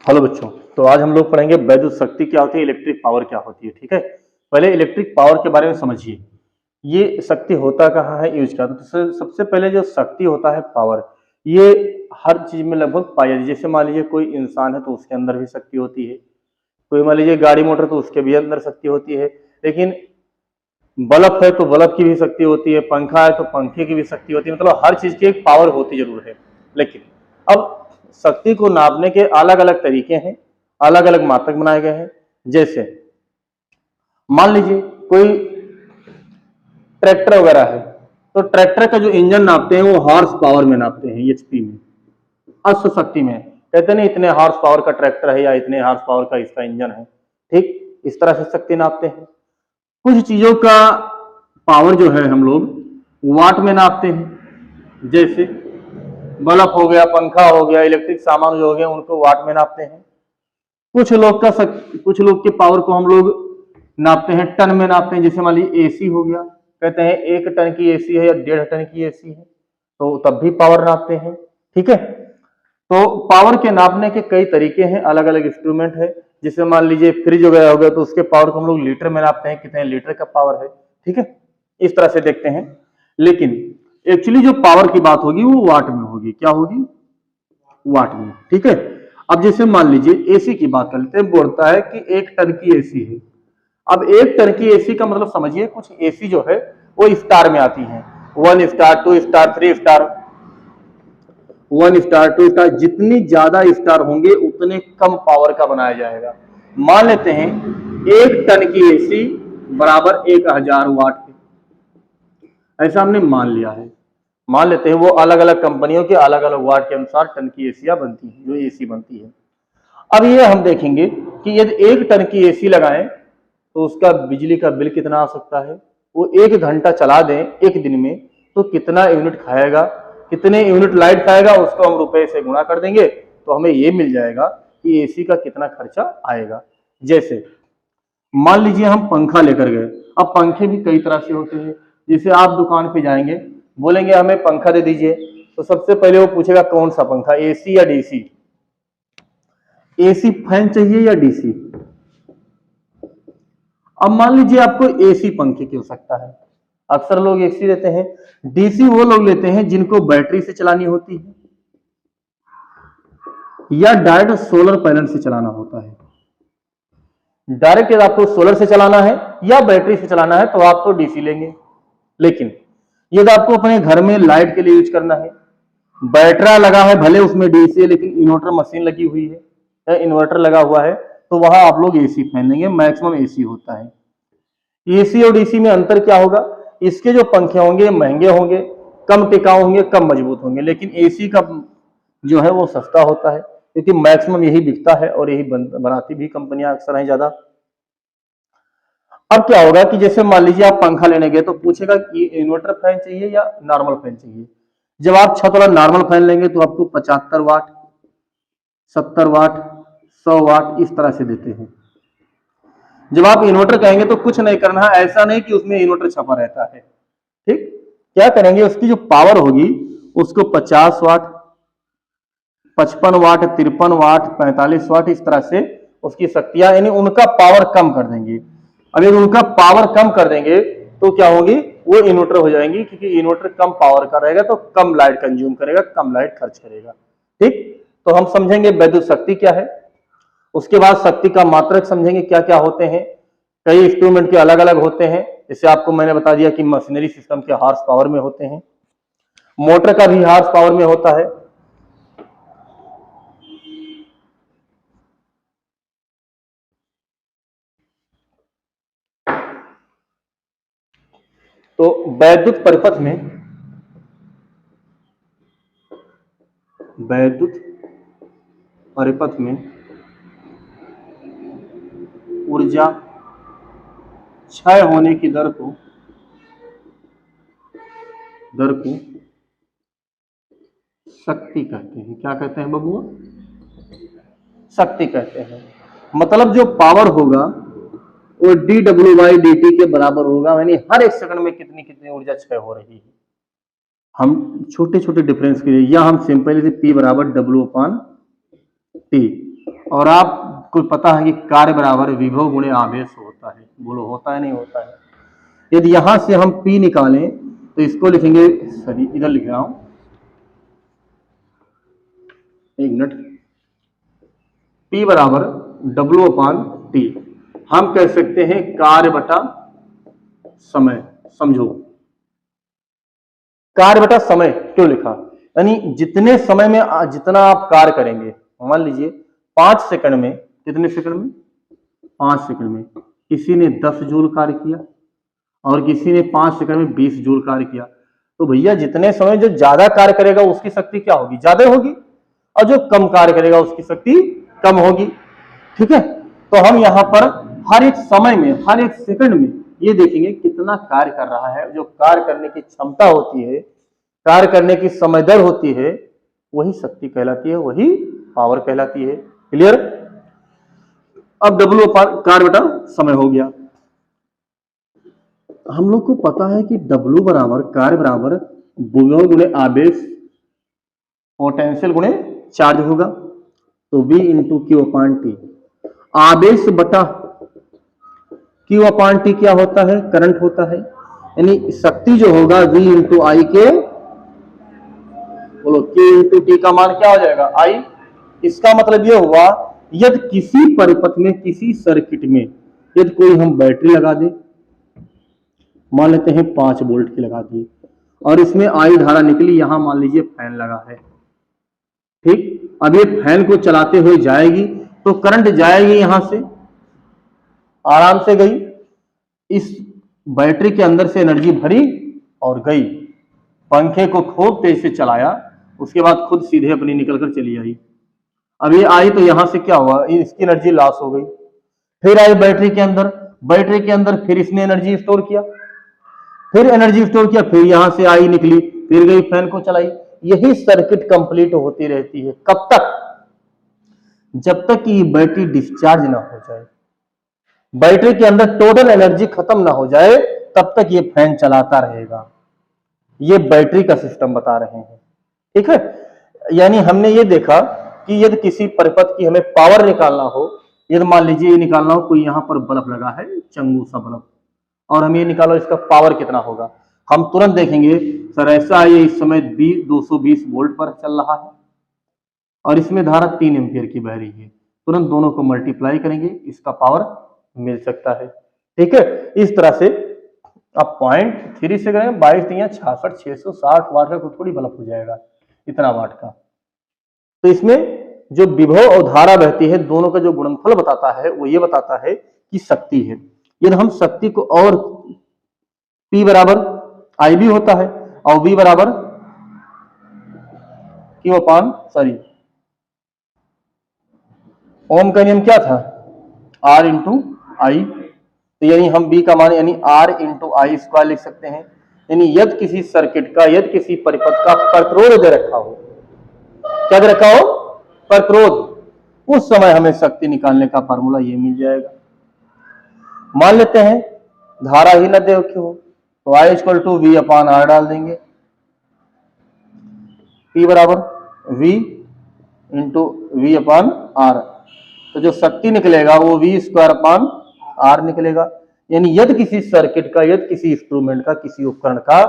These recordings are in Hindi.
हेलो बच्चों, तो आज हम लोग पढ़ेंगे वैद्युत शक्ति क्या होती है, इलेक्ट्रिक पावर क्या होती है। ठीक है, पहले इलेक्ट्रिक पावर के बारे में समझिए। ये शक्ति होता कहाँ है, यूज क्या, तो सबसे पहले जो शक्ति होता है पावर, ये हर चीज में लगभग पाई जाती है। जैसे मान लीजिए कोई इंसान है तो उसके अंदर भी शक्ति होती है, कोई मान लीजिए गाड़ी मोटर तो उसके भी अंदर शक्ति होती है। लेकिन बल्ब है तो बल्ब की भी शक्ति होती है, पंखा है तो पंखे की भी शक्ति होती है, मतलब हर चीज की एक पावर होती जरूर है। लेकिन अब शक्ति को नापने के अलग अलग तरीके हैं, अलग अलग मात्रक बनाए गए हैं। जैसे मान लीजिए कोई ट्रैक्टर वगैरह है, तो ट्रैक्टर का जो इंजन नापते हैं वो हॉर्स पावर में नापते हैं, एचपी में, अश्व शक्ति में। कहते नहीं इतने हॉर्स पावर का ट्रैक्टर है या इतने हॉर्स पावर का इसका इंजन है। ठीक इस तरह से शक्ति नापते हैं। कुछ चीजों का पावर जो है हम लोग वाट में नापते हैं। जैसे बल्ब हो गया, पंखा हो गया, इलेक्ट्रिक सामान जो हो गया, उनको वाट में नापते हैं। कुछ लोग के पावर को हम लोग नापते हैं, टन में नापते हैं। जैसे मान लीजिए एसी हो गया, कहते हैं 1 टन की एसी है या 1.5 टन की एसी है, तो तब भी पावर नापते हैं। ठीक है, तो पावर के नापने के कई तरीके हैं, अलग अलग इंस्ट्रूमेंट है। जैसे मान लीजिए फ्रिज वगैरह हो गया, तो उसके पावर को हम लोग लीटर में नापते हैं, कितने लीटर का पावर है। ठीक है, इस तरह से देखते हैं। लेकिन एक्चुअली जो पावर की बात होगी वो वाट में होगी। क्या होगी? वाट में। ठीक है, अब जैसे मान लीजिए एसी की बात कर लेते हैं, बोलता है कि 1 टन की एसी है। अब 1 टन की एसी का मतलब समझिए, कुछ एसी जो है वो स्टार में आती है, 1 star, 2 star, 3 star, 1 star, 2 star. जितनी ज्यादा स्टार होंगे उतने कम पावर का बनाया जाएगा। मान लेते हैं 1 टन की एसी बराबर 1000 वाट के, ऐसा हमने मान लिया है। मान लेते हैं वो अलग अलग कंपनियों के अलग अलग वाट के अनुसार टन की एसियां बनती हैं, जो एसी बनती है। अब ये हम देखेंगे कि यदि 1 टन की एसी लगाएं तो उसका बिजली का बिल कितना आ सकता है। वो 1 घंटा चला दें एक दिन में तो कितना यूनिट खाएगा, कितने यूनिट लाइट खाएगा, उसको हम रुपए से गुणा कर देंगे तो हमें ये मिल जाएगा कि एसी का कितना खर्चा आएगा। जैसे मान लीजिए हम पंखा लेकर गए। अब पंखे भी कई तरह से होते हैं। जैसे आप दुकान पे जाएंगे, बोलेंगे हमें पंखा दे दीजिए, तो सबसे पहले वो पूछेगा कौन सा पंखा, एसी या डीसी। एसी फैन चाहिए या डीसी। अब मान लीजिए आपको एसी पंखे की आवश्यकता है, अक्सर लोग एसी लेते हैं। डीसी वो लोग लेते हैं जिनको बैटरी से चलानी होती है या डायरेक्ट सोलर पैनल से चलाना होता है। डायरेक्ट यदि आपको सोलर से चलाना है या बैटरी से चलाना है तो आप तो डीसी लेंगे। लेकिन यदि आपको अपने घर में लाइट के लिए यूज करना है, बैटरा लगा है, भले उसमें डीसी है लेकिन इन्वर्टर मशीन लगी हुई है या इन्वर्टर लगा हुआ है, तो वहां आप लोग एसी फैन लेंगे। मैक्सिमम एसी होता है। एसी और डीसी में अंतर क्या होगा? इसके जो पंखे होंगे महंगे होंगे, कम टिकाऊ होंगे, कम मजबूत होंगे। लेकिन एसी का जो है वो सस्ता होता है, क्योंकि मैक्सिमम यही बिकता है और यही बनाती भी कंपनियां अक्सर हैं ज्यादा। अब क्या होगा कि जैसे मान लीजिए आप पंखा लेने गए तो पूछेगा कि इन्वर्टर फैन चाहिए या नॉर्मल फैन चाहिए। जब आप छत वाला नॉर्मल फैन लेंगे तो आपको 75 वाट, 70 वाट, 100 वाट इस तरह से देते हैं। जब आप इन्वर्टर कहेंगे तो कुछ नहीं करना है, ऐसा नहीं कि उसमें इन्वर्टर छपा रहता है। ठीक, क्या करेंगे, उसकी जो पावर होगी उसको 50 वाट, 55 वाट, 53 वाट, 45 वाट इस तरह से उसकी शक्तियां, यानी उनका पावर कम कर देंगे। अगर उनका पावर कम कर देंगे तो क्या होगी, वो इन्वर्टर हो जाएंगी, क्योंकि इन्वर्टर कम पावर का रहेगा तो कम लाइट कंज्यूम करेगा, कम लाइट खर्च करेगा। ठीक, तो हम समझेंगे वैद्युत शक्ति क्या है। उसके बाद शक्ति का मात्रक समझेंगे क्या क्या होते हैं। कई इंस्ट्रूमेंट के अलग अलग होते हैं। जैसे आपको मैंने बता दिया कि मशीनरी सिस्टम के हॉर्स पावर में होते हैं, मोटर का भी हॉर्स पावर में होता है। तो वैद्युत परिपथ में ऊर्जा क्षय होने की दर को शक्ति कहते हैं। क्या कहते हैं बबुआ? शक्ति कहते हैं। मतलब जो पावर होगा वो dW/dt के बराबर होगा, यानी हर एक सेकंड में कितनी कितनी ऊर्जा क्षय हो रही है। हम छोटे छोटे डिफरेंस के लिए, या हम सिंपल P बराबर W/T, और आपको पता है कि कार्य बराबर विभव गुणे आवेश होता है। बोलो होता है नहीं होता है। यदि यहां से हम P निकालें तो इसको लिखेंगे, सॉरी इधर लिख रहा हूं, एक मिनट, P बराबर W/T। हम कह सकते हैं कार्य बटा समय। समझो, कार्य बटा समय क्यों लिखा, यानी जितने समय में जितना आप कार्य करेंगे, मान लीजिए 5 सेकंड में, कितने सेकंड में, 5 सेकंड में किसी ने 10 जूल कार्य किया और किसी ने 5 सेकंड में 20 जूल कार्य किया, तो भैया जितने समय जो ज्यादा कार्य करेगा उसकी शक्ति क्या होगी, ज्यादा होगी, और जो कम कार्य करेगा उसकी शक्ति कम होगी। ठीक है, तो हम यहां पर हर एक समय में, हर एक सेकंड में ये देखेंगे कितना कार्य कर रहा है। जो कार्य करने की क्षमता होती है, कार्य करने की समय दर होती है, वही शक्ति कहलाती है, वही पावर कहलाती है। क्लियर। अब W कार्य बटा समय हो गया। हम लोग को पता है कि W बराबर कार्य बराबर विभव गुणे आवेश, पोटेंशियल गुणे चार्ज होगा, तो V इंटू Q/T। आवेश बटा Q/T क्या होता है, करंट होता है, यानी शक्ति जो होगा V इंटू आई के, बोलो Q इंटू T का मान क्या हो जाएगा, I। इसका मतलब यह हुआ यदि किसी परिपथ में, किसी सर्किट में यदि कोई हम बैटरी लगा दें, मान लेते हैं 5 वोल्ट की लगा दी, और इसमें आई धारा निकली, यहां मान लीजिए फैन लगा है। ठीक, अब ये फैन को चलाते हुए जाएगी तो करंट जाएगी, यहां से आराम से गई, इस बैटरी के अंदर से एनर्जी भरी और गई, पंखे को खूब तेज से चलाया, उसके बाद खुद सीधे अपनी निकलकर चली आई। अब ये आई तो यहां से क्या हुआ, इसकी एनर्जी लॉस हो गई, फिर आई बैटरी के अंदर, बैटरी के अंदर फिर इसने एनर्जी स्टोर किया, फिर एनर्जी स्टोर किया, फिर यहां से आई निकली, फिर गई फैन को चलाई। यही सर्किट कंप्लीट होती रहती है, कब तक, जब तक कि बैटरी डिस्चार्ज ना हो जाए, बैटरी के अंदर टोटल एनर्जी खत्म ना हो जाए, तब तक ये फैन चलाता रहेगा। ये बैटरी का सिस्टम बता रहे हैं। ठीक है, यानी हमने ये देखा कि यदि किसी परिपथ की हमें पावर निकालना हो, यदि मान लीजिए ये निकालना हो, कोई यहां पर बल्ब लगा है, चंगू सा बल्ब, और हम ये निकालो इसका पावर कितना होगा, हम तुरंत देखेंगे सर ऐसा ये इस समय 220 वोल्ट पर चल रहा है और इसमें धारा 3 एम्पियर की बह रही है, तुरंत दोनों को मल्टीप्लाई करेंगे, इसका पावर मिल सकता है। ठीक है, इस तरह से आप 0.3 से करें 22×66 660 वाट का थोड़ी बल्ब हो जाएगा, इतना वाट का। तो इसमें जो विभव और धारा बहती है, दोनों का जो गुणनफल बताता है वो ये बताता है कि शक्ति है। यदि हम शक्ति को, और P बराबर I भी होता है और V बराबर ओम का नियम क्या था, R इंटू आई, तो यानी हम B का मान यानी R इंटू आई स्क्वायर लिख सकते हैं। यानी यदि किसी सर्किट का, यदि किसी परिपथ का प्रतिरोध दे रखा हो, क्या दे रखा हो, प्रतिरोध, उस समय हमें शक्ति निकालने का फार्मूला ये मिल जाएगा। मान लेते हैं धारा ही न दे रखी हो, तो I इक्वल टू V/R डाल देंगे, P बराबर V इंटू V/R, तो जो शक्ति निकलेगा वो V²/R निकलेगा। यानी यदि किसी सर्किट का, यदि किसी इंस्ट्रूमेंट का, किसी उपकरण का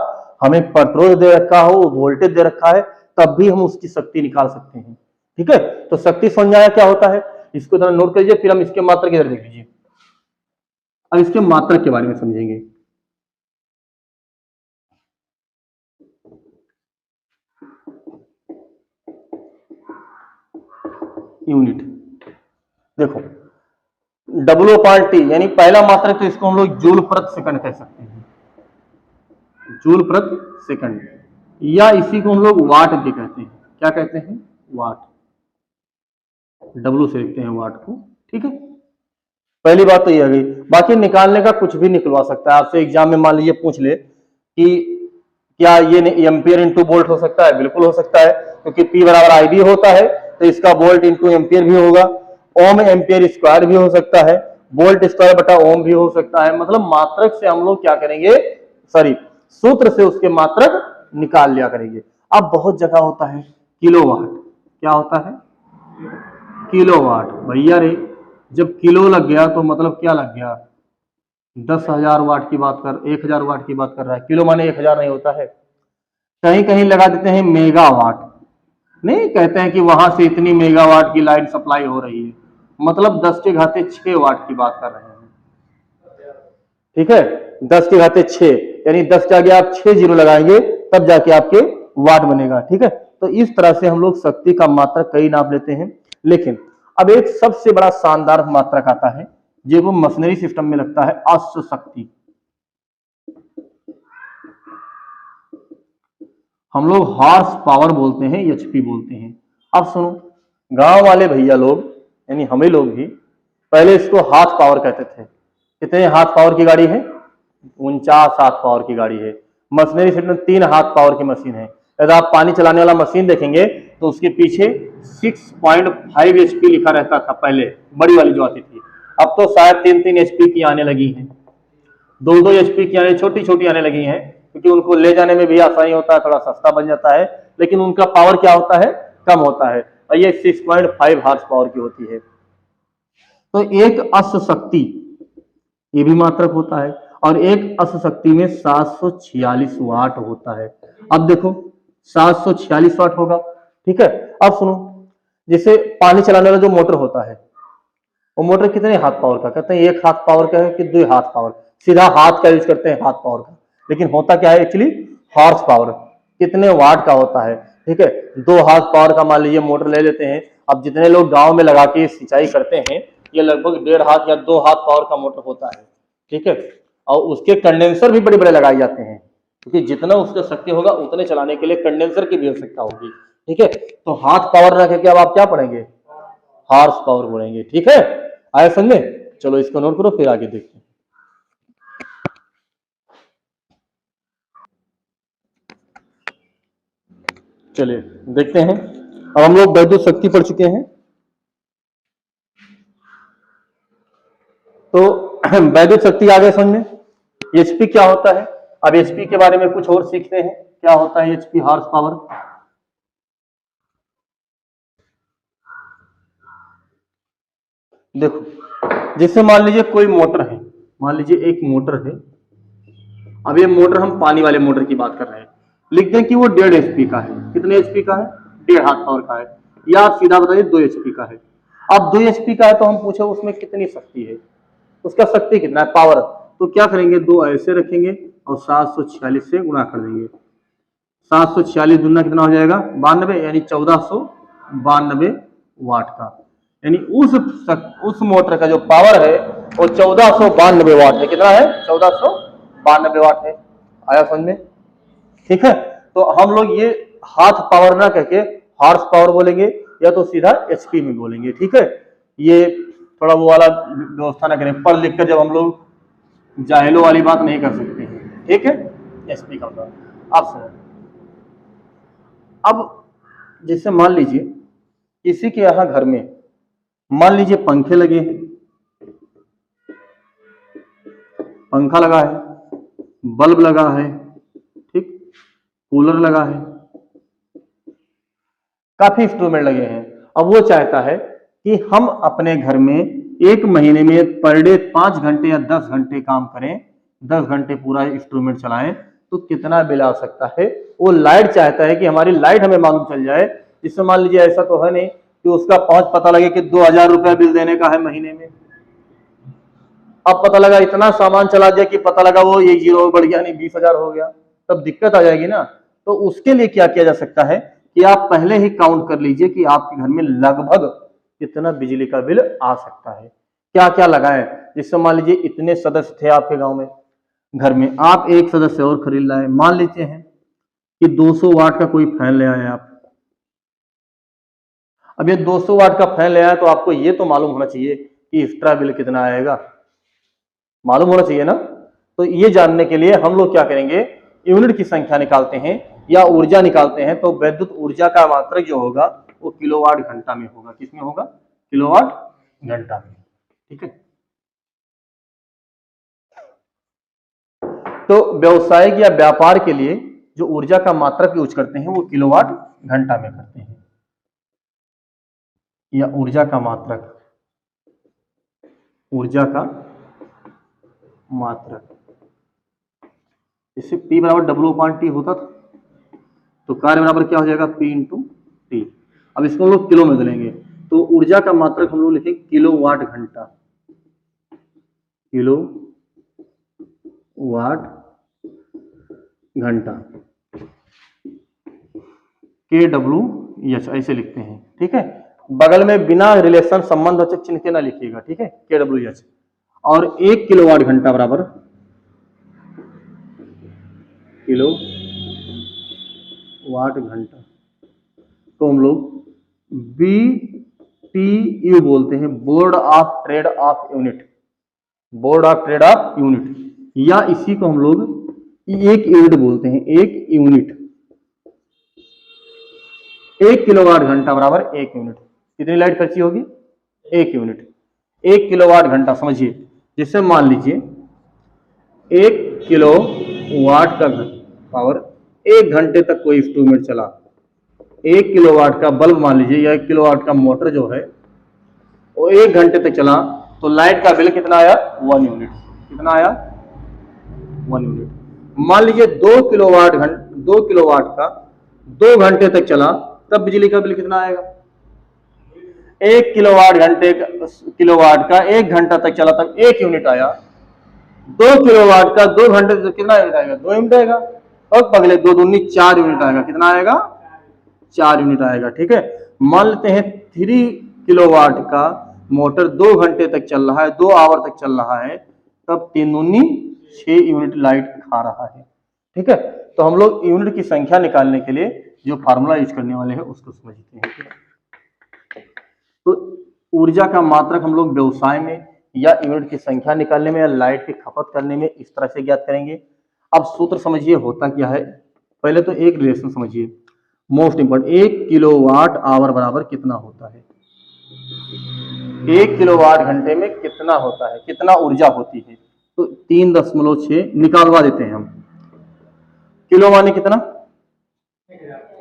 हमें प्रतिरोध दे रखा हो, वोल्टेज दे रखा है, तब भी हम उसकी शक्ति निकाल सकते हैं। ठीक है, तो शक्ति समझाया क्या होता है, इसको जरा नोट करिए, फिर हम इसके मात्रक इधर देख लीजिए। अब इसके मात्रक के बारे में समझेंगे। यूनिट देखो, W/T यानी पहला मात्रक, तो इसको हम लोग जूल प्रति सेकंड कह सकते हैं, जूल प्रति सेकंड, या इसी को हम लोग वाट भी कहते हैं। क्या कहते हैं, वाट, W से लिखते हैं वाट को। ठीक है, पहली बात तो ये आ गई। बाकी निकालने का कुछ भी निकलवा सकता है आपसे, एग्जाम में मान लीजिए पूछ ले कि क्या ये एम्पियर इंटू वोल्ट हो सकता है, बिल्कुल हो सकता है, क्योंकि P बराबर I भी होता है, तो इसका वोल्ट इंटू एम्पियर भी होगा, ओम एम्पियर स्क्वायर भी हो सकता है, वोल्ट स्क्वायर बटा ओम भी हो सकता है। मतलब मात्रक से हम लोग क्या करेंगे, सॉरी सूत्र से उसके मात्रक निकाल लिया करेंगे। अब बहुत जगह होता है किलोवाट, क्या होता है, किलोवाट। भैया रे, जब किलो लग गया तो मतलब क्या लग गया, 10,000 वाट की बात कर, 1,000 वाट की बात कर रहा है। किलो माने 1,000 नहीं होता है। कहीं कहीं लगा देते हैं मेगावाट, नहीं कहते हैं कि वहां से इतनी मेगावाट की लाइट सप्लाई हो रही है, मतलब 10 के घाते 6 वाट की बात कर रहे हैं। ठीक है, 10 के घाते 6, यानी 10 के आगे आप 6 जीरो लगाएंगे तब जाके आपके वाट बनेगा। ठीक है, तो इस तरह से हम लोग शक्ति का मात्रक कई नाप लेते हैं। लेकिन अब एक सबसे बड़ा शानदार मात्रक आता है जो वो मशीनरी सिस्टम में लगता है, अश्व शक्ति। हम लोग हॉर्स पावर बोलते हैं, एचपी बोलते हैं। अब सुनो, गांव वाले भैया लोग यानी हमें लोग भी पहले इसको हाथ पावर कहते थे। कितने हाथ पावर की गाड़ी है, 49 हाथ पावर की गाड़ी है। मशीनरी सेट में 3 हाथ पावर की मशीन है। यदि आप पानी चलाने वाला मशीन देखेंगे तो उसके पीछे 6.5 एचपी लिखा रहता था पहले, बड़ी वाली जो आती थी। अब तो शायद 3-3 एचपी की आने लगी है, 2-2 एचपी की आने, छोटी छोटी आने लगी हैं, क्योंकि उनको ले जाने में भी आसानी होता है, थोड़ा सस्ता बन जाता है। लेकिन उनका पावर क्या होता है, कम होता है, और ये 6.5 हार्स पावर की होती है। तो एक अश्व शक्ति ये भी मात्रक होता है, और एक अश्व शक्ति में 746 वाट होता है। अब देखो 746 वाट होगा। ठीक है, अब सुनो, जैसे पानी चलाने वाला जो मोटर होता है, वो मोटर कितने हाथ पावर का, कहते हैं 1 हाथ पावर का है कि 2 हाथ पावर, सीधा हाथ का यूज करते हैं हाथ पावर का। लेकिन होता क्या है एक्चुअली, हॉर्स पावर, कितने वाट का होता है। ठीक है, 2 हाथ पावर का मान लीजिए मोटर ले लेते हैं। अब जितने लोग गांव में लगा के सिंचाई करते हैं, ये लगभग 1.5 हाथ या 2 हाथ पावर का मोटर होता है। ठीक है, और उसके कंडेंसर भी बड़े बड़े लगाए जाते हैं, क्योंकि जितना उसका शक्ति होगा उतने चलाने के लिए कंडेंसर की भी आवश्यकता होगी। ठीक है, तो हाथ पावर रख के अब आप क्या पढ़ेंगे, हॉर्स पावर बोलेंगे। ठीक है, आया समझ में, चलो इसको नोट करो फिर आगे देखते हैं। चलिए देखते हैं, अब हम लोग वैद्युत शक्ति पढ़ चुके हैं। तो वैद्युत शक्ति आ गए समझ में, एचपी क्या होता है। अब एचपी के बारे में कुछ और सीखते हैं, क्या होता है एचपी, हॉर्स पावर। देखो, जैसे मान लीजिए कोई मोटर है, मान लीजिए एक मोटर है। अब ये मोटर, हम पानी वाले मोटर की बात कर रहे हैं, लिख दें कि वो 1.5 एचपी का है। कितने एचपी का है, 1.5 हाथ पावर का है। या आप सीधा बताइए 2 एचपी का है। अब 2 एचपी का है तो हम पूछे उसमें कितनी शक्ति है, उसका शक्ति कितना है, पावर। तो क्या करेंगे, 2 ऐसे रखेंगे और 746 से गुणा कर देंगे। 746 दुना कितना हो जाएगा, 92, यानी 1492 वाट का। यानी उस मोटर का जो पावर है वो 1492 वाट है। कितना है, 1492 वाट है। आया समझ में। ठीक है, तो हम लोग ये हाथ पावर ना कहके हॉर्स पावर बोलेंगे, या तो सीधा एचपी में बोलेंगे। ठीक है, ये थोड़ा वो वाला व्यवस्था ना करें, पढ़ लिख कर जब हम लोग जाहिलों वाली बात नहीं कर सकते हैं। ठीक है, एचपी का मतलब। आप सुनो, अब जैसे मान लीजिए किसी के यहां घर में मान लीजिए पंखे लगे हैं, पंखा लगा है, बल्ब लगा है, ठीक, कूलर लगा है, काफी इंस्ट्रूमेंट लगे हैं। अब वो चाहता है कि हम अपने घर में एक महीने में पर डे 5 घंटे या 10 घंटे काम करें, 10 घंटे पूरा इंस्ट्रूमेंट चलाएं, तो कितना बिल आ सकता है। वो लाइट चाहता है कि हमारी लाइट हमें मालूम चल जाए, जिससे मान लीजिए ऐसा तो है नहीं कि उसका पहुंच पता लगे कि 2,000 रुपया बिल देने का है महीने में। अब पता लगा इतना सामान चला दिया कि पता लगा वो 1 जीरो बढ़ गया, नहीं 20,000 हो गया, तब दिक्कत आ जाएगी ना। तो उसके लिए क्या किया जा सकता है कि आप पहले ही काउंट कर लीजिए कि आपके घर में लगभग कितना बिजली का बिल आ सकता है, क्या क्या लगाएं। जिससे मान लीजिए इतने सदस्य थे आपके गांव में, घर में आप एक सदस्य और खरीद लाए, मान लेते हैं कि 200 वाट का कोई फैन ले आए आप। अब ये 200 वाट का फैन ले आए तो आपको ये तो मालूम होना चाहिए कि एक्स्ट्रा बिल कितना आएगा, मालूम होना चाहिए ना। तो ये जानने के लिए हम लोग क्या करेंगे, यूनिट की संख्या निकालते हैं या ऊर्जा निकालते हैं। तो वैद्युत ऊर्जा का मात्रक जो होगा वो किलोवाट घंटा में होगा। किसमें होगा, किलोवाट घंटा में। ठीक है, तो व्यवसायिक या व्यापार के लिए जो ऊर्जा का मात्रक यूज करते हैं वो किलोवाट घंटा में करते हैं। या ऊर्जा का मात्रक, ऊर्जा का मात्रक, इससे P बराबर W/T होता था, तो कार्य बराबर क्या हो जाएगा P इंटू टी। अब इसको हम लोग किलो में बदलेंगे, तो ऊर्जा का मात्रक हम लोग लिखेंगे किलोवाट घंटा, किलो वाट घंटा, KWH ऐसे लिखते हैं, ठीक है। बगल में बिना रिलेशन संबंधवाचक चिन्ह के ना लिखिएगा, ठीक है, KWH। और 1 किलोवाट घंटा बराबर किलो वाट घंटा, तो हम लोग BTU बोलते हैं, board of trade off unit, board of trade off unit, या इसी को हम लोग एक यूनिट बोलते हैं, एक यूनिट। 1 किलोवाट घंटा बराबर 1 यूनिट। कितनी लाइट खर्ची होगी? 1 यूनिट। 1 किलोवाट घंटा समझिए, जिससे मान लीजिए 1 किलो वाट का पावर 1 घंटे तक कोई इंस्ट्रूमेंट चला, 1 किलोवाट का बल्ब मान लीजिए या 1 किलोवाट का मोटर जो है वो 1 घंटे तक चला, तो लाइट का बिल कितना आया? 1 यूनिट। कितना आया? 1 यूनिट। मान लीजिए 2 किलोवाट का 2 घंटे तक चला, तब बिजली का बिल कितना आएगा? 1 किलोवाट का 1 घंटा तक चला तब 1 यूनिट आया। 2 किलोवाट का 2 घंटे तक कितना यूनिट आएगा? 2 यूनिट आएगा। और अगले 2 दूनी 4 यूनिट आएगा। कितना आएगा? 4 यूनिट आएगा, ठीक है। मान लेते हैं 3 किलोवाट का मोटर 2 घंटे तक चल रहा है, 2 आवर तक चल रहा है, तब 3 दूनी 6 यूनिट लाइट खा रहा है, ठीक है। तो हम लोग यूनिट की संख्या निकालने के लिए जो फार्मूला यूज करने वाले हैं उसको समझते हैं। तो ऊर्जा का मात्रक हम लोग व्यवसाय में या यूनिट की संख्या निकालने में या लाइट की खपत करने में इस तरह से ज्ञात करेंगे। अब सूत्र समझिए होता क्या है। पहले तो एक रिलेशन समझिए, मोस्ट इंपॉर्टेंट, 1 किलोवाट आवर बराबर कितना होता है? 1 किलोवाट घंटे में कितना होता है, कितना ऊर्जा होती है? तो 3.6 निकालवा देते हैं हम। किलो माने कितना?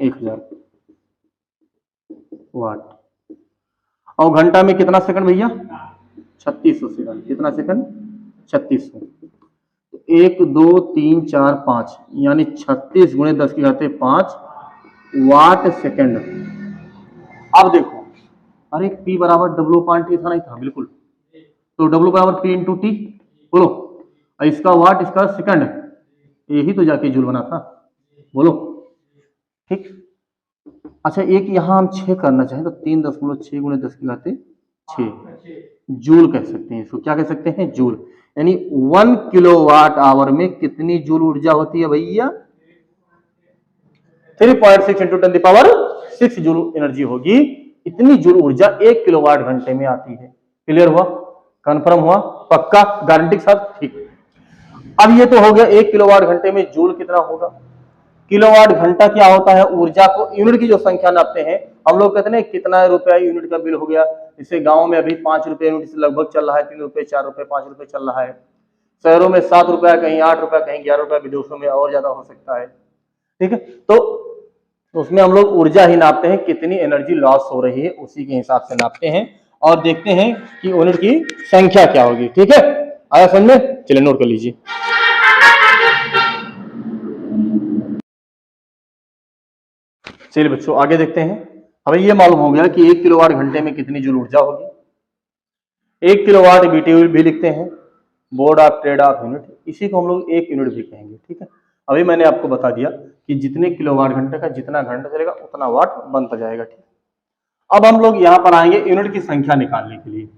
1000 वाट। और घंटा में कितना सेकंड भैया? 3600 सेकंड। कितना सेकंड? 3600। 1 2 3 4 5 यानी 36 गुणे 10 की घाते 5 वाट सेकंड। अब देखो, अरे P बराबर W/T था, नहीं था? बिल्कुल। तो W बराबर P इंटू टी, बोलो। इसका वाट, इसका सेकंड, यही तो जाके जूल बना था, बोलो, ठीक। अच्छा, एक यहां हम 6 करना चाहें तो 3.6 गुणे 10 की घाते 6 जूल कह सकते हैं इसको। क्या कह सकते हैं? जूल। यानी 1 किलोवाट आवर में कितनी जूल ऊर्जा होती है भैया? 3.6 इंटू 10⁻6 जूल एनर्जी होगी। इतनी जूल ऊर्जा 1 किलोवाट घंटे में आती है। क्लियर हुआ? कंफर्म हुआ? पक्का? गारंटी के साथ? ठीक। अब ये तो हो गया 1 किलोवाट घंटे में जूल कितना होगा। किलोवाट घंटा क्या होता है? ऊर्जा को यूनिट की जो संख्या नापते हैं हम लोग, कहते हैं कितना रुपया यूनिट का बिल हो गया। जैसे गांव में अभी 5 रुपए यूनिट से लगभग चल रहा है, 3 रुपए 4 रुपए 5 रुपए चल रहा है। शहरों में 7 रुपया, कहीं 8 रुपया, कहीं 11 रुपया, विदेशों में और ज्यादा हो सकता है, ठीक है। तो उसमें हम लोग ऊर्जा ही नापते हैं, कितनी एनर्जी लॉस हो रही है उसी के हिसाब से नापते हैं और देखते हैं कि यूनिट की संख्या क्या होगी, ठीक है। आया समझ में? चलिए नोट कर लीजिए। चलिए बच्चों आगे देखते हैं। हमें यह मालूम हो गया कि 1 किलोवाट घंटे में कितनी जूल ऊर्जा होगी। 1 किलोवाट BTU भी लिखते हैं, board of trade off unit. इसी को हम लोग 1 यूनिट भी कहेंगे, ठीक है। अभी मैंने आपको बता दिया कि जितने किलोवाट घंटे का जितना घंटा चलेगा उतना वाट बनता जाएगा, ठीक। अब हम लोग यहां पर आएंगे यूनिट की संख्या निकालने के लिए।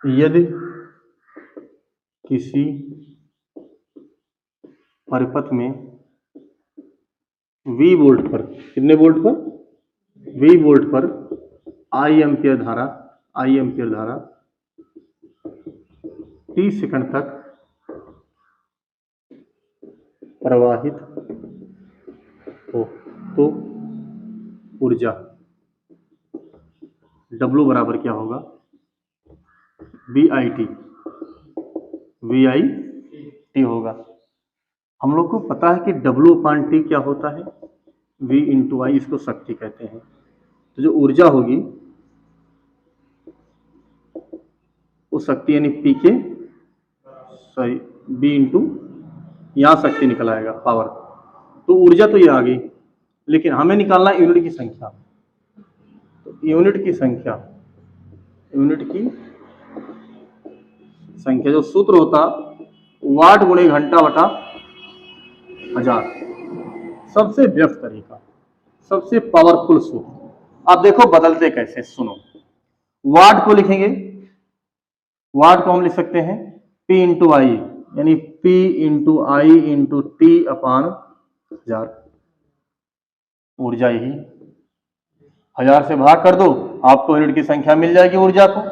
यदि किसी परिपथ में V वोल्ट पर, कितने वोल्ट पर? V वोल्ट पर I एम्पियर धारा t सेकंड तक प्रवाहित हो, तो ऊर्जा W बराबर क्या होगा? BIT। VI होगा। हम लोग को पता है कि W/T क्या होता है, V/I, इसको शक्ति कहते हैं। तो जो ऊर्जा होगी वो शक्ति यानी P के सॉरी B यहाँ शक्ति निकल आएगा पावर। तो ऊर्जा तो ये आ गई, लेकिन हमें निकालना यूनिट की संख्या। तो यूनिट की संख्या जो सूत्र होता वाट गुणे घंटा बटा हजार, सबसे व्यस्त तरीका, सबसे पावरफुल सूत्र। अब देखो बदलते कैसे, सुनो। वाट को लिखेंगे, वाट को हम लिख सकते हैं P/I, यानी P/I/T/1000। ऊर्जा यही, 1000 से भाग कर दो, आपको यूनिट की संख्या मिल जाएगी ऊर्जा को।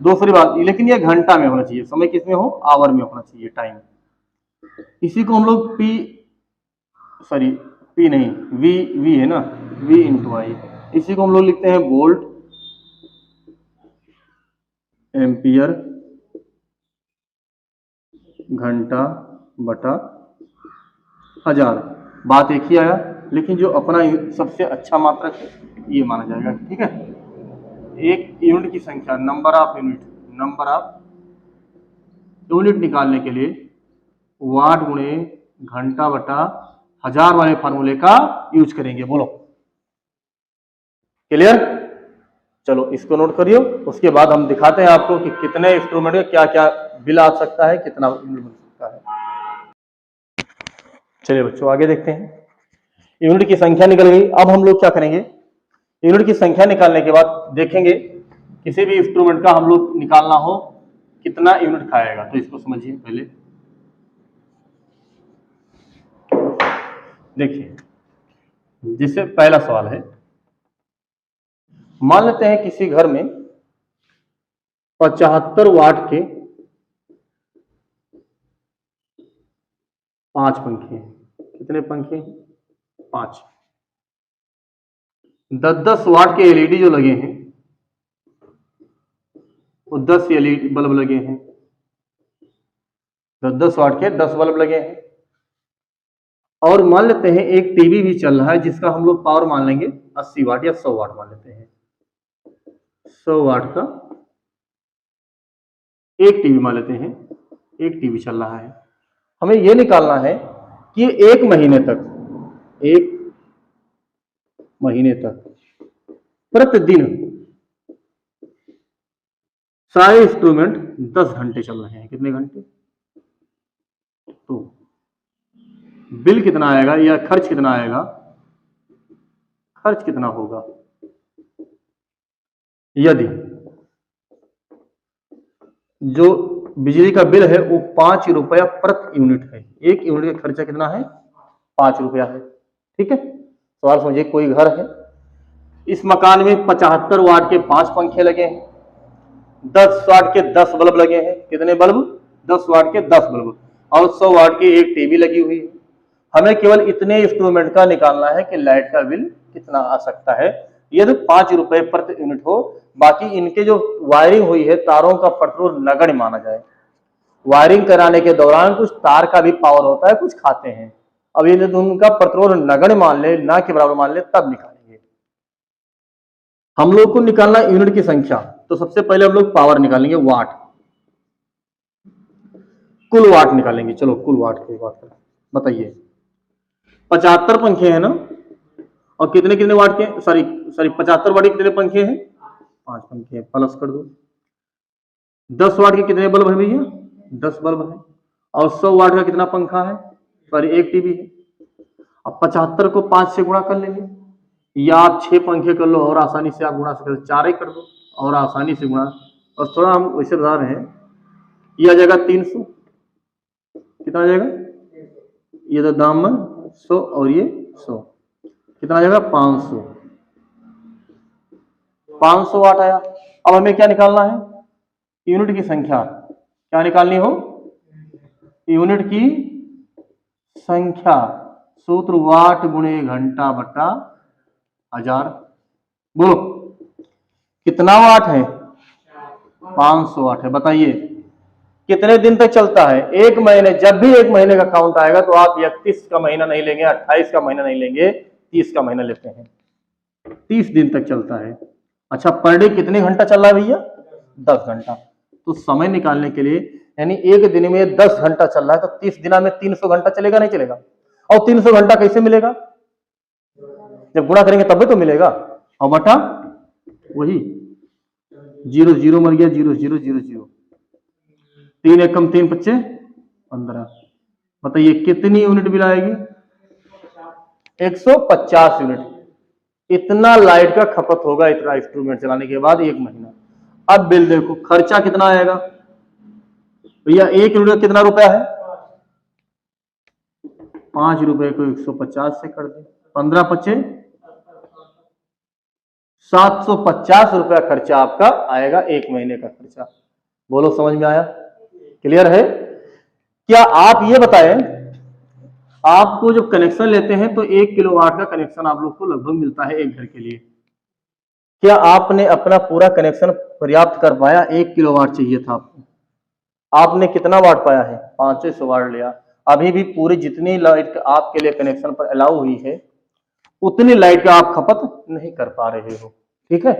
दूसरी बात, लेकिन ये घंटा में होना चाहिए, समय किसमें हो, आवर में होना चाहिए, टाइम। इसी को हम लोग P नहीं, V है ना, V/I, इसी को हम लोग लिखते हैं वोल्ट एम्पियर घंटा बटा हजार। बात एक ही आया, लेकिन जो अपना सबसे अच्छा मात्रक है ये माना जाएगा, ठीक है। एक यूनिट की संख्या, नंबर ऑफ यूनिट निकालने के लिए वाट गुणे घंटा बटा हजार वाले फार्मूले का यूज करेंगे। बोलो क्लियर? चलो इसको नोट करियो, उसके बाद हम दिखाते हैं आपको कि कितने इंस्ट्रूमेंट का क्या क्या बिल आ सकता है, कितना यूनिट बन सकता है। चलिए बच्चों आगे देखते हैं। यूनिट की संख्या निकल गई। अब हम लोग क्या करेंगे, यूनिट की संख्या निकालने के बाद देखेंगे किसी भी इंस्ट्रूमेंट का हम लोग निकालना हो कितना यूनिट खाएगा। तो इसको समझिए पहले, देखिए जिससे पहला सवाल है, मान लेते हैं किसी घर में 75 वाट के 5 पंखे हैं। कितने पंखे हैं? 5। 10-10 वाट के एलईडी जो लगे हैं, वो 10 एलईडी बल्ब लगे हैं। 10-10 वाट के 10 बल्ब लगे हैं। और मान लेते हैं एक टीवी भी चल रहा है जिसका हम लोग पावर मान लेंगे 80 वाट या 100 वाट मान लेते हैं। 100 वाट का एक टीवी मान लेते हैं, एक टीवी चल रहा है। हमें यह निकालना है कि एक महीने तक प्रतिदिन सारे इंस्ट्रूमेंट 10 घंटे चल रहे हैं। कितने घंटे? तो बिल कितना आएगा या खर्च कितना आएगा, खर्च कितना होगा? यदि जो बिजली का बिल है वो 5 रुपया प्रति यूनिट है, एक यूनिट का खर्चा कितना है? 5 रुपया है, ठीक है। सवाल समझिए, कोई घर है, इस मकान में 75 वाट के 5 पंखे लगे हैं, 10 वाट के 10 बल्ब लगे हैं। कितने बल्ब? 10 वाट के 10 बल्ब, और 100 वाट की एक टीवी लगी हुई है। हमें केवल इतने इंस्ट्रूमेंट का निकालना है कि लाइट का बिल कितना आ सकता है। ये तो 5 रुपए प्रति यूनिट हो, बाकी इनके जो वायरिंग हुई है तारों का पेट्रोल नगण्य माना जाए। वायरिंग कराने के दौरान कुछ तार का भी पावर होता है, कुछ खाते हैं। अब ये उनका पेट्रोल नगण्य मान ले, ना के बराबर मान ले, तब निकालेंगे। हम लोग को निकालना यूनिट की संख्या, तो सबसे पहले हम लोग पावर निकालेंगे, वाट, कुल वाट निकालेंगे। चलो कुल वाट की बात करें, बताइए 75 पंखे हैं ना, और कितने कितने वाट के, सॉरी 75 वाट के कितने पंखे हैं? 5 पंखे हैं, प्लस कर दो। 10 वाट के कितने बल्ब है भैया? 10 बल्ब है। और 100 वाट का कितना पंखा है? सॉरी एक टीवी है। अब 75 को 5 से गुणा कर लेंगे, या आप 6 पंखे कर लो और आसानी से आप गुणा से 4 ही कर दो और आसानी से गुणा। और थोड़ा हम वैसे बता रहे हैं, ये आ जाएगा 300। कितना आ जाएगा? ये तो दामन 100 और ये 100, कितना आ जाएगा? 500। 500 वाट आया। अब हमें क्या निकालना है? यूनिट की संख्या। क्या निकालनी हो? यूनिट की संख्या। सूत्र वाट गुणे घंटा बटा हजार। बोलो कितना वाट है? 500 वाट है। बताइए कितने दिन तक चलता है? 1 महीने। जब भी 1 महीने का काउंट आएगा तो आप 31 का महीना नहीं लेंगे, 28 का महीना नहीं लेंगे, 30 का महीना लेते हैं। 30 दिन तक चलता है। अच्छा, पर डे कितने घंटा चल रहा है भैया? 10 घंटा। तो समय निकालने के लिए, यानी एक दिन में 10 घंटा चल रहा है तो 30 दिना में 300 घंटा चलेगा, नहीं चलेगा? और 300 घंटा कैसे मिलेगा? जब गुणा करेंगे तब भी तो मिलेगा। और बटा वही 0 0 मर गया, 0 0 0 0, 3 एकम 3 पच्चे 15। बताइए कितनी यूनिट बिल आएगी? 150 यूनिट। इतना लाइट का खपत होगा इतना इंस्ट्रूमेंट चलाने के बाद 1 महीना। अब बिल देखो, खर्चा कितना आएगा भैया? 1 यूनिट का कितना रुपया है? 5 रुपए को 150 से कर दे, 15 पच्चे 750 रुपया खर्चा आपका आएगा 1 महीने का खर्चा। बोलो समझ में आया? क्लियर है? क्या आप ये बताएं, आपको जब कनेक्शन लेते हैं तो 1 किलोवाट का कनेक्शन आप लोग को लगभग मिलता है एक घर के लिए। क्या आपने अपना पूरा कनेक्शन पर्याप्त कर पाया? 1 किलोवाट चाहिए था आपको, आपने कितना वाट पाया है? 500 वाट लिया। अभी भी पूरी जितनी लाइट आपके लिए कनेक्शन पर अलाउ हुई है उतनी लाइट का आप खपत नहीं कर पा रहे हो। ठीक है,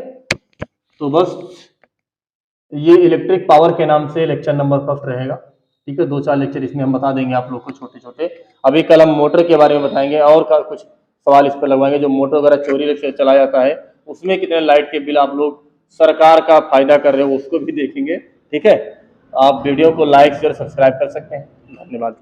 तो बस ये इलेक्ट्रिक पावर के नाम से लेक्चर नंबर फर्स्ट रहेगा। ठीक है, 2-4 लेक्चर इसमें हम बता देंगे आप लोग को छोटे छोटे। अभी कल हम मोटर के बारे में बताएंगे और का कुछ सवाल इस पर लगवाएंगे। जो मोटर वगैरह चोरी से चलाया जाता है उसमें कितने लाइट के बिल आप लोग सरकार का फायदा कर रहे हो उसको भी देखेंगे। ठीक है, आप वीडियो को लाइक शेयर सब्सक्राइब कर सकते हैं। धन्यवाद।